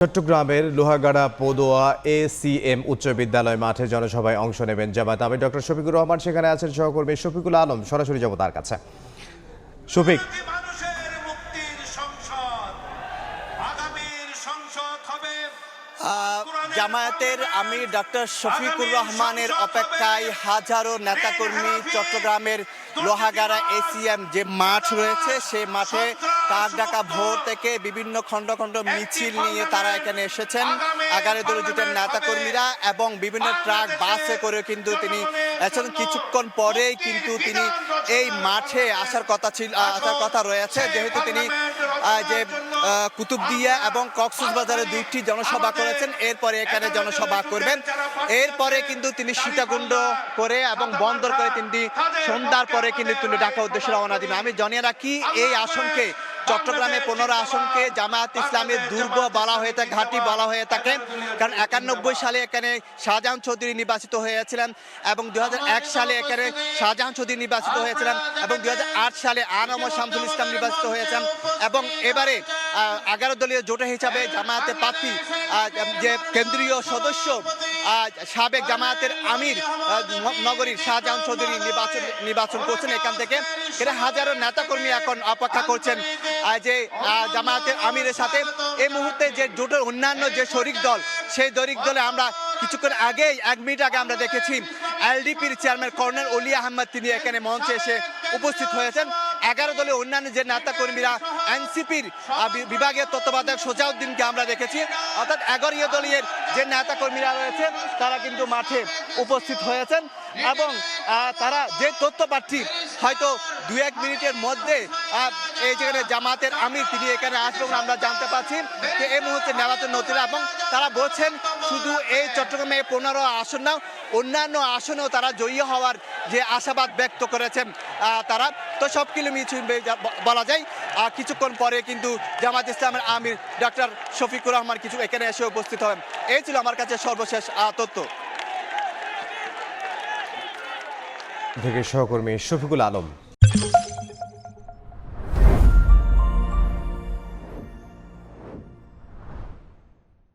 চট্টগ্রামের লোহাগাড়া পদুয়া এসিএম উচ্চ বিদ্যালয় মাঠে জনসভায় অংশ নেবেন জামায়াত আমির ডক্টর শফিকুর রহমান। সেখানে আছেন সহকর্মী শফিকুল আলম। সরাসরি যাব তার কাছে। শফিক, জামায়াতের আমির ডক্টর শফিকুর রহমানের অপেক্ষায় হাজারো নেতাকর্মী চট্টগ্রামের লোহাগাড়া এসিএম যে মাঠ রয়েছে সেই মাঠে কাক ডাকা ভোর থেকে বিভিন্ন খণ্ড খণ্ড মিছিল নিয়ে তারা এখানে এসেছেন। 11 দলীয় জোটের নেতাকর্মীরা এবং বিভিন্ন ট্রাক বাসে করে কিন্তু তিনি এসেছেন। কিছুক্ষণ পরেই কিন্তু তিনি এই মাঠে আসার কথা রয়েছে, যেহেতু তিনি যে কুতুবদিয়া এবং কক্সবাজারে 2টি জনসভা করেছেন, এরপরে এখানে জনসভা করবেন। এরপরে কিন্তু তিনি সীতাকুণ্ড করে এবং বন্দর করে তিনি সন্ধ্যার পরে কিন্তু তিনি ঢাকা উদ্দেশ্যে রওনা দিবেন। আমি জানিয়ে রাখি, এই আসনকে চট্টগ্রামে 15 আসনকে জামায়াত ইসলামের দুর্গ বলা হয়ে থাকে, ঘাঁটি বলা হয়ে থাকে। কারণ 91 সালে এখানে শাহজাহান চৌধুরী নির্বাচিত হয়েছিলেন এবং 2001 সালে এখানে শাহজাহান চৌধুরী নির্বাচিত হয়েছিলেন এবং 2008 সালে আনম শামসুল ইসলাম নির্বাচিত হয়েছেন এবং এবারে 11 দলীয় জোট হিসাবে জামায়াতের প্রার্থী যে কেন্দ্রীয় সদস্য সাবেক জামায়াতের আমির নগরীর শাহজাহান চৌধুরী নির্বাচন করছেন। এখান থেকে হাজারো নেতাকর্মী এখন অপেক্ষা করছেন যে জামায়াতের আমিরের সাথে। এই মুহূর্তে যে জোটের অন্যান্য যে শরিক দল, সেই শরিক দলে আমরা কিছুক্ষণ আগেই 1 মিনিট আগে আমরা দেখেছি এলডিপির চেয়ারম্যান কর্নেল অলি আহমেদ তিনি এখানে মঞ্চে এসে উপস্থিত হয়েছেন। 11 দলের অন্যান্য যে নেতাকর্মীরা, এনসিপির বিভাগীয় তত্ত্বাবধায়ক সোজাউদ্দিনকে আমরা দেখেছি। অর্থাৎ 11 দলীয় যে নেতাকর্মীরা রয়েছে তারা কিন্তু মাঠে উপস্থিত হয়েছেন এবং তারা যে তথ্য প্রার্থী হয়তো 2-1 মিনিটের মধ্যে এই যেখানে জামাতের আমির তিনি এখানে আসবেন আমরা জানতে পারছি যে এই মুহূর্তে নির্বাচন নথিরা, এবং তারা বলছেন শুধু এই চট্টগ্রামে 15 আসন না, অন্যান্য আসনেও তারা জয়ী হওয়ার যে আশাবাদ ব্যক্ত করেছেন তারা। তো সব কিছু মিছিল বলা যায় কিছুক্ষণ পরে কিন্তু জামাত ইসলামের আমির ডক্টর শফিকুর রহমান কিছু এখানে এসে উপস্থিত হবেন। এই ছিল আমার কাছে সর্বশেষ তথ্য। থেকে সহকর্মী শফিকুল আলম।